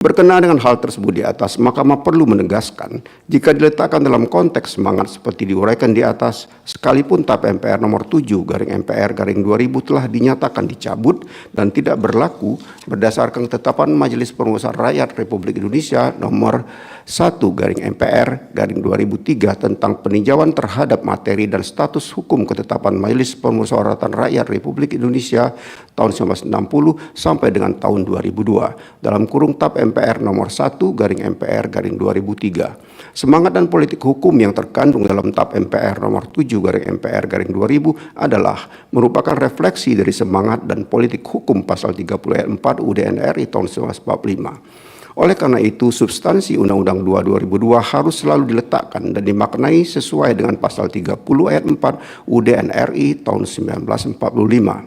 Berkenaan dengan hal tersebut di atas, Mahkamah perlu menegaskan, jika diletakkan dalam konteks semangat seperti diuraikan di atas, sekalipun TAP MPR nomor 7/MPR/2000 telah dinyatakan dicabut dan tidak berlaku berdasarkan ketetapan Majelis Permusyawaratan Rakyat Republik Indonesia nomor 1/MPR/2003 tentang peninjauan terhadap materi dan status hukum ketetapan Majelis Permusyawaratan Rakyat Republik Indonesia tahun 1960 sampai dengan tahun 2002 dalam kurung TAP MPR nomor 1/MPR/2003. Semangat dan politik hukum yang terkandung dalam TAP MPR nomor 7/MPR/2000 adalah merupakan refleksi dari semangat dan politik hukum pasal 30 ayat 4 UUD NRI tahun 1945. Oleh karena itu, substansi Undang-Undang 2/2002 harus selalu diletakkan dan dimaknai sesuai dengan pasal 30 ayat 4 UUD NRI tahun 1945.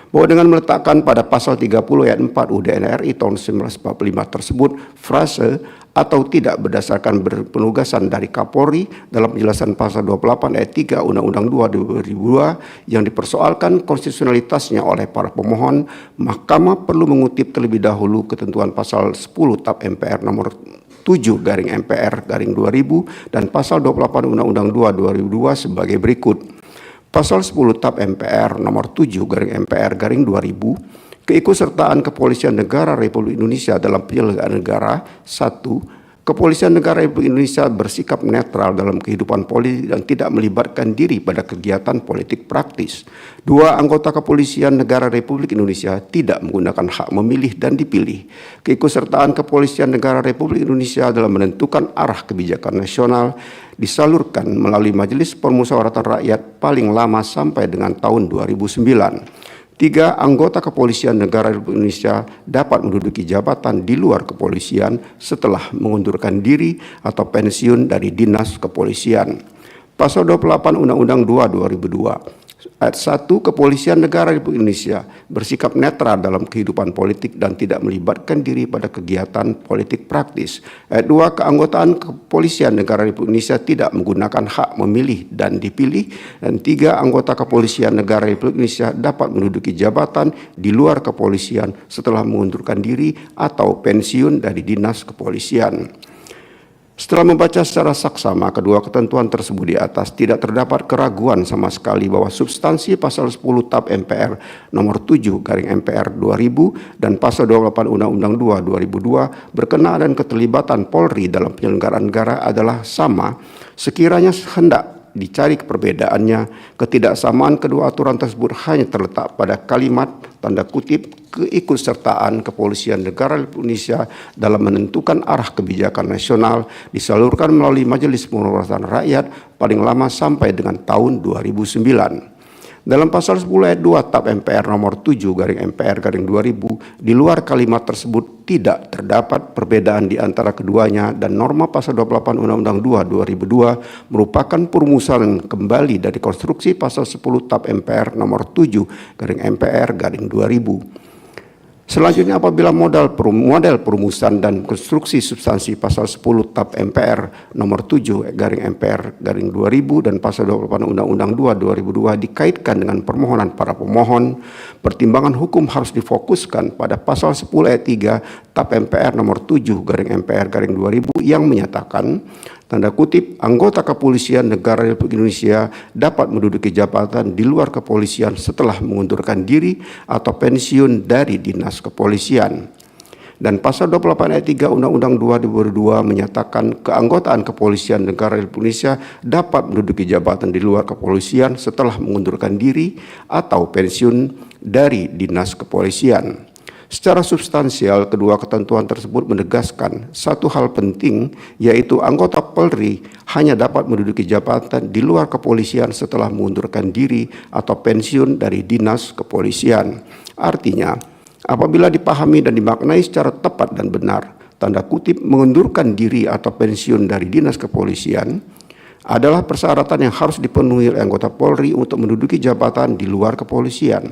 Bahwa dengan meletakkan pada pasal 30 ayat 4 UUD NRI tahun 1945 tersebut frase atau tidak berdasarkan penugasan dari Kapolri dalam penjelasan pasal 28 ayat 3 Undang-Undang 2/2002 yang dipersoalkan konstitusionalitasnya oleh para pemohon, Mahkamah perlu mengutip terlebih dahulu ketentuan pasal 10 TAP MPR nomor 7/MPR/2000 dan pasal 28 Undang-Undang 2/2002 sebagai berikut. Pasal 10 TAP MPR nomor 7/MPR/2000, keikutsertaan Kepolisian Negara Republik Indonesia dalam penyelenggaraan negara. 1. Kepolisian Negara Republik Indonesia bersikap netral dalam kehidupan politik dan tidak melibatkan diri pada kegiatan politik praktis. 2. Anggota Kepolisian Negara Republik Indonesia tidak menggunakan hak memilih dan dipilih. Keikutsertaan Kepolisian Negara Republik Indonesia dalam menentukan arah kebijakan nasional disalurkan melalui Majelis Permusyawaratan Rakyat paling lama sampai dengan tahun 2009. 3. Anggota Kepolisian Negara Republik Indonesia dapat menduduki jabatan di luar kepolisian setelah mengundurkan diri atau pensiun dari dinas kepolisian. Pasal 28 Undang-Undang 2/2002. Ayat 1. Kepolisian Negara Republik Indonesia bersikap netral dalam kehidupan politik dan tidak melibatkan diri pada kegiatan politik praktis. Ayat 2. Keanggotaan Kepolisian Negara Republik Indonesia tidak menggunakan hak memilih dan dipilih. Dan 3. Anggota Kepolisian Negara Republik Indonesia dapat menduduki jabatan di luar kepolisian setelah mengundurkan diri atau pensiun dari dinas kepolisian. Setelah membaca secara saksama kedua ketentuan tersebut di atas, tidak terdapat keraguan sama sekali bahwa substansi pasal 10 TAP MPR nomor 7/MPR/2000 dan pasal 28 Undang-Undang 2/2002 berkenaan dan keterlibatan Polri dalam penyelenggaraan negara adalah sama. Sekiranya hendak dicari perbedaannya, ketidaksamaan kedua aturan tersebut hanya terletak pada kalimat tanda kutip keikutsertaan Kepolisian Negara Republik Indonesia dalam menentukan arah kebijakan nasional disalurkan melalui Majelis Permusyawaratan Rakyat paling lama sampai dengan tahun 2009. Dalam pasal 10 ayat 2 TAP MPR nomor 7/MPR/2000, di luar kalimat tersebut tidak terdapat perbedaan di antara keduanya dan norma pasal 28 Undang-Undang 2/2002 merupakan perumusan kembali dari konstruksi pasal 10 TAP MPR nomor 7/MPR/2000. Selanjutnya, apabila model perumusan dan konstruksi substansi pasal 10 TAP MPR nomor 7/MPR/2000 dan pasal 28 Undang-Undang 2/2002 dikaitkan dengan permohonan para pemohon, pertimbangan hukum harus difokuskan pada pasal 10 ayat 3 TAP MPR nomor 7/MPR/2000 yang menyatakan tanda kutip, anggota Kepolisian Negara Republik Indonesia dapat menduduki jabatan di luar kepolisian setelah mengundurkan diri atau pensiun dari dinas kepolisian. Dan pasal 28 ayat 3 Undang-Undang 2/2002 menyatakan keanggotaan Kepolisian Negara Republik Indonesia dapat menduduki jabatan di luar kepolisian setelah mengundurkan diri atau pensiun dari dinas kepolisian. Secara substansial, kedua ketentuan tersebut menegaskan satu hal penting, yaitu anggota Polri hanya dapat menduduki jabatan di luar kepolisian setelah mengundurkan diri atau pensiun dari dinas kepolisian. Artinya, apabila dipahami dan dimaknai secara tepat dan benar, tanda kutip mengundurkan diri atau pensiun dari dinas kepolisian adalah persyaratan yang harus dipenuhi oleh anggota Polri untuk menduduki jabatan di luar kepolisian.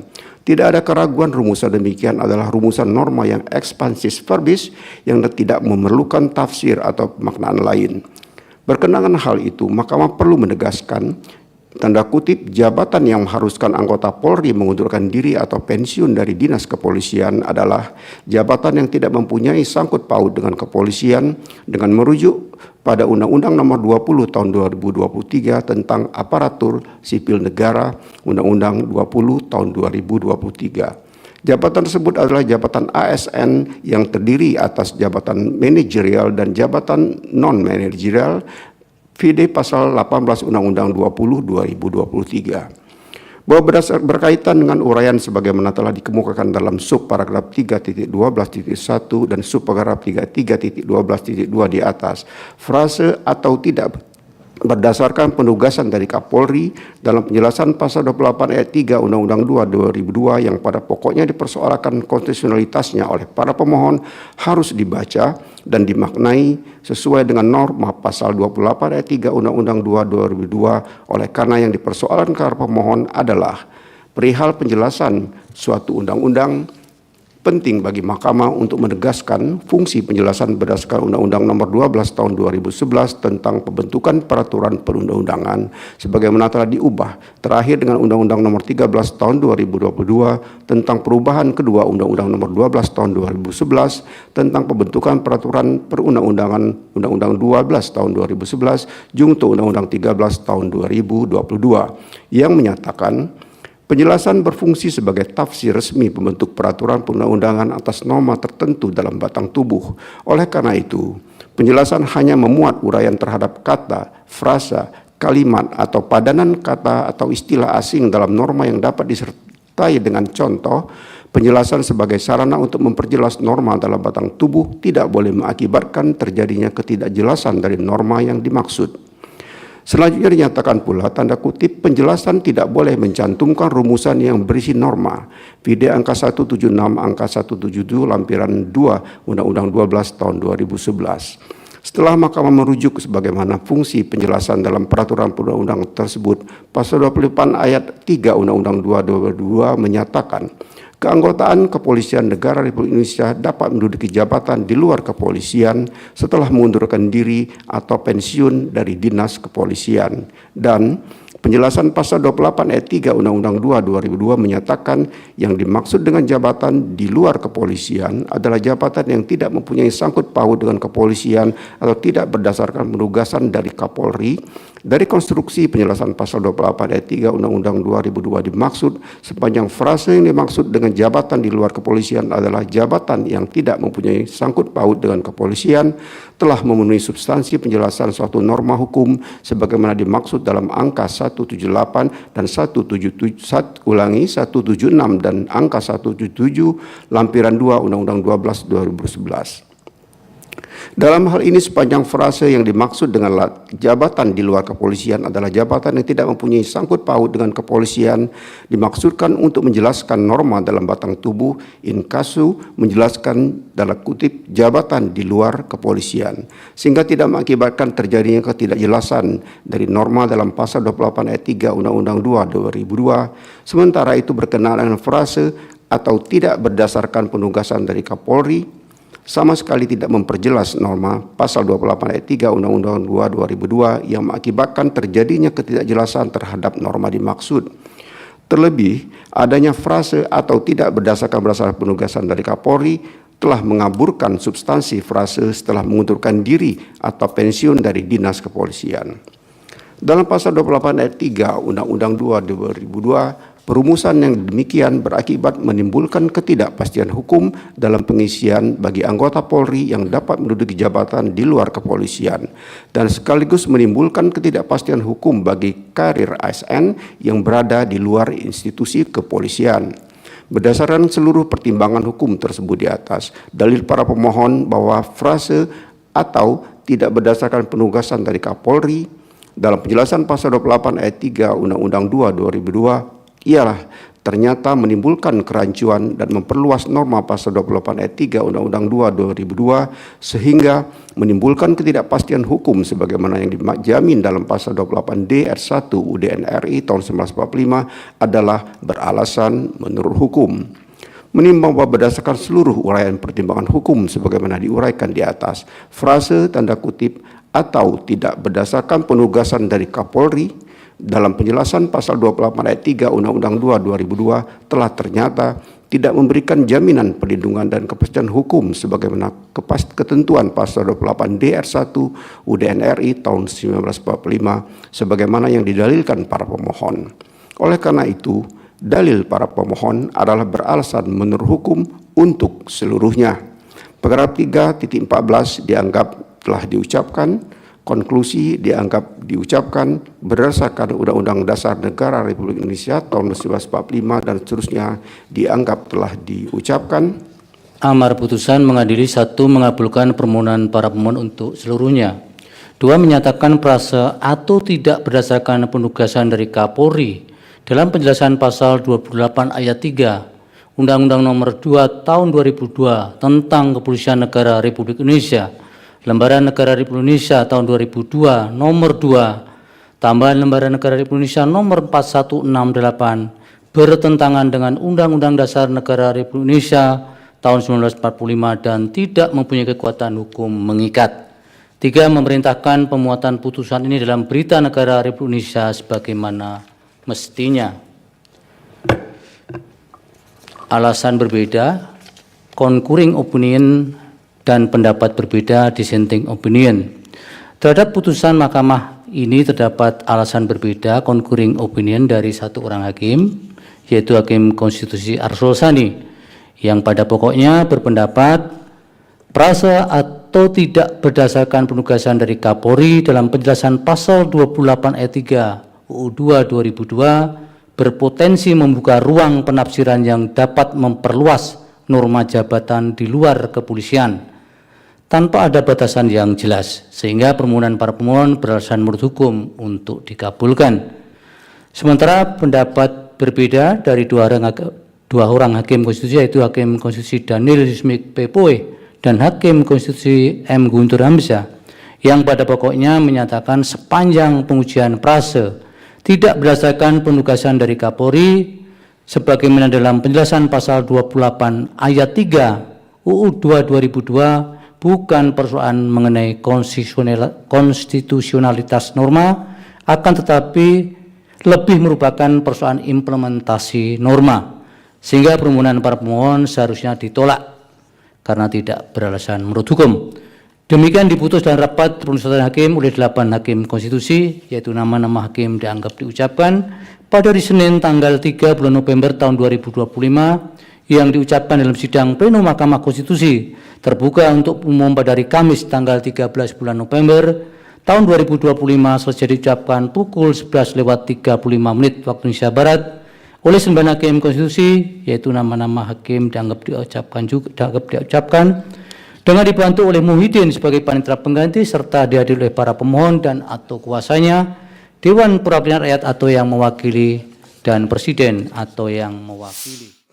Tidak ada keraguan rumusan demikian adalah rumusan norma yang expansis verbis yang tidak memerlukan tafsir atau pemaknaan lain. Berkenaan hal itu, Mahkamah perlu menegaskan tanda kutip, jabatan yang mengharuskan anggota Polri mengundurkan diri atau pensiun dari dinas kepolisian adalah jabatan yang tidak mempunyai sangkut paut dengan kepolisian dengan merujuk pada Undang-Undang Nomor 20 Tahun 2023 tentang Aparatur Sipil Negara, Undang-Undang 20 Tahun 2023. Jabatan tersebut adalah jabatan ASN yang terdiri atas jabatan manajerial dan jabatan non-manajerial VD Pasal 18 Undang-Undang 20 2023. Bahwa berkaitan dengan uraian sebagaimana telah dikemukakan dalam subparagraf 3.12.1 dan subparagraf 33.12.2 di atas, frase atau tidak berdasarkan penugasan dari Kapolri dalam penjelasan pasal 28 ayat 3 Undang-Undang 2 2002 yang pada pokoknya dipersoalkan konstitusionalitasnya oleh para pemohon harus dibaca dan dimaknai sesuai dengan norma pasal 28 ayat 3 Undang-Undang 2 2002 oleh karena yang dipersoalkan para pemohon adalah perihal penjelasan suatu undang-undang. Penting bagi Mahkamah untuk menegaskan fungsi penjelasan berdasarkan Undang-Undang Nomor 12 Tahun 2011 tentang pembentukan peraturan perundang-undangan sebagaimana telah diubah terakhir dengan Undang-Undang Nomor 13 Tahun 2022 tentang perubahan kedua Undang-Undang Nomor 12 Tahun 2011 tentang pembentukan peraturan perundang-undangan Undang-Undang 12 Tahun 2011 jungto Undang-Undang 13 Tahun 2022 yang menyatakan penjelasan berfungsi sebagai tafsir resmi pembentuk peraturan perundang-undangan atas norma tertentu dalam batang tubuh. Oleh karena itu, penjelasan hanya memuat uraian terhadap kata, frasa, kalimat, atau padanan kata atau istilah asing dalam norma yang dapat disertai dengan contoh. Penjelasan sebagai sarana untuk memperjelas norma dalam batang tubuh tidak boleh mengakibatkan terjadinya ketidakjelasan dari norma yang dimaksud. Selanjutnya dinyatakan pula tanda kutip penjelasan tidak boleh mencantumkan rumusan yang berisi norma VD angka 176 angka 177 lampiran 2 Undang-Undang 12 tahun 2011. Setelah Mahkamah merujuk sebagaimana fungsi penjelasan dalam peraturan perundang-undangan tersebut, pasal 28 ayat 3 Undang-Undang 2 2022 menyatakan keanggotaan Kepolisian Negara Republik Indonesia dapat menduduki jabatan di luar kepolisian setelah mengundurkan diri atau pensiun dari dinas kepolisian. Dan penjelasan pasal 28 ayat 3 Undang-Undang 2 2002 menyatakan yang dimaksud dengan jabatan di luar kepolisian adalah jabatan yang tidak mempunyai sangkut paut dengan kepolisian atau tidak berdasarkan penugasan dari Kapolri. Dari konstruksi penjelasan pasal 28 ayat 3 Undang-Undang 2002 dimaksud sepanjang frase yang dimaksud dengan jabatan di luar kepolisian adalah jabatan yang tidak mempunyai sangkut paut dengan kepolisian telah memenuhi substansi penjelasan suatu norma hukum sebagaimana dimaksud dalam angka 178 dan 176 dan angka 177 lampiran 2 Undang-Undang 12 2011. Dalam hal ini sepanjang frase yang dimaksud dengan jabatan di luar kepolisian adalah jabatan yang tidak mempunyai sangkut paut dengan kepolisian dimaksudkan untuk menjelaskan norma dalam batang tubuh in casu menjelaskan dalam kutip jabatan di luar kepolisian sehingga tidak mengakibatkan terjadinya ketidakjelasan dari norma dalam pasal 28 ayat 3 Undang-Undang 2 2002. Sementara itu berkenaan dengan frase atau tidak berdasarkan penugasan dari Kapolri sama sekali tidak memperjelas norma pasal 28 ayat 3 Undang-Undang 2 2002 yang mengakibatkan terjadinya ketidakjelasan terhadap norma dimaksud. Terlebih, adanya frase atau tidak berdasarkan penugasan dari Kapolri telah mengaburkan substansi frase setelah mengundurkan diri atau pensiun dari dinas kepolisian. Dalam pasal 28 ayat 3 Undang-Undang 2 2002, perumusan yang demikian berakibat menimbulkan ketidakpastian hukum dalam pengisian bagi anggota Polri yang dapat menduduki jabatan di luar kepolisian dan sekaligus menimbulkan ketidakpastian hukum bagi karir ASN yang berada di luar institusi kepolisian. Berdasarkan seluruh pertimbangan hukum tersebut di atas, dalil para pemohon bahwa frase atau tidak berdasarkan penugasan dari Kapolri dalam penjelasan pasal 28 ayat 3 Undang-Undang 2 2002 ialah ternyata menimbulkan kerancuan dan memperluas norma pasal 28 ayat 3 Undang-Undang 2 2002 sehingga menimbulkan ketidakpastian hukum sebagaimana yang dijamin dalam pasal 28D ayat 1 UUD RI tahun 1945 adalah beralasan menurut hukum. Menimbang bahwa berdasarkan seluruh uraian pertimbangan hukum sebagaimana diuraikan di atas, frase tanda kutip atau tidak berdasarkan penugasan dari Kapolri dalam penjelasan pasal 28 ayat 3 Undang-Undang 2 2002 telah ternyata tidak memberikan jaminan perlindungan dan kepastian hukum sebagaimana ketentuan pasal 28 DR1 UDN RI tahun 1945 sebagaimana yang didalilkan para pemohon. Oleh karena itu, dalil para pemohon adalah beralasan menurut hukum untuk seluruhnya. Paragraf 3.14 dianggap telah diucapkan, konklusi dianggap diucapkan berdasarkan Undang-Undang Dasar Negara Republik Indonesia tahun 1945 dan seterusnya dianggap telah diucapkan. Amar putusan mengadili: 1. Mengabulkan permohonan para pemohon untuk seluruhnya. 2. Menyatakan prase atau tidak berdasarkan penugasan dari Kapolri dalam penjelasan pasal 28 ayat 3 Undang-Undang Nomor 2 Tahun 2002 tentang Kepolisian Negara Republik Indonesia, Lembaran Negara Republik Indonesia tahun 2002 Nomor 2, tambahan Lembaran Negara Republik Indonesia Nomor 4168 bertentangan dengan Undang-Undang Dasar Negara Republik Indonesia tahun 1945 dan tidak mempunyai kekuatan hukum mengikat. 3. Memerintahkan pemuatan putusan ini dalam Berita Negara Republik Indonesia sebagaimana mestinya. Alasan berbeda, concurring opinion dan pendapat berbeda, dissenting opinion. Terhadap putusan Mahkamah ini terdapat alasan berbeda, concurring opinion dari satu orang hakim, yaitu Hakim Konstitusi Arsul Sani, yang pada pokoknya berpendapat prase atau tidak berdasarkan penugasan dari Kapolri dalam penjelasan pasal 28 ayat 3 UU 2 2002 berpotensi membuka ruang penafsiran yang dapat memperluas norma jabatan di luar kepolisian tanpa ada batasan yang jelas, sehingga permohonan para pemohon beralasan menurut hukum untuk dikabulkan. Sementara pendapat berbeda dari dua orang hakim konstitusi, yaitu Hakim Konstitusi Daniel Yusmik Pepoe dan Hakim Konstitusi M. Guntur Hamzah, yang pada pokoknya menyatakan sepanjang pengujian prase tidak berdasarkan penugasan dari Kapolri sebagaimana dalam penjelasan pasal 28 ayat 3 UU 2 2002 bukan persoalan mengenai konstitusionalitas norma, akan tetapi lebih merupakan persoalan implementasi norma, sehingga permohonan para pemohon seharusnya ditolak karena tidak beralasan menurut hukum. Demikian diputus dalam rapat permusyawaratan hakim oleh 8 hakim konstitusi, yaitu nama-nama hakim dianggap diucapkan pada hari Senin tanggal 3 bulan November tahun 2025 yang diucapkan dalam sidang pleno Mahkamah Konstitusi terbuka untuk umum pada hari Kamis tanggal 13 bulan November tahun 2025 selesai diucapkan pukul 11:35 waktu Indonesia Barat oleh 9 hakim konstitusi, yaitu nama-nama hakim dianggap diucapkan dengan dibantu oleh Muhyiddin sebagai panitera pengganti serta dihadiri oleh para pemohon dan atau kuasanya, Dewan Perwakilan Rakyat atau yang mewakili, dan Presiden atau yang mewakili.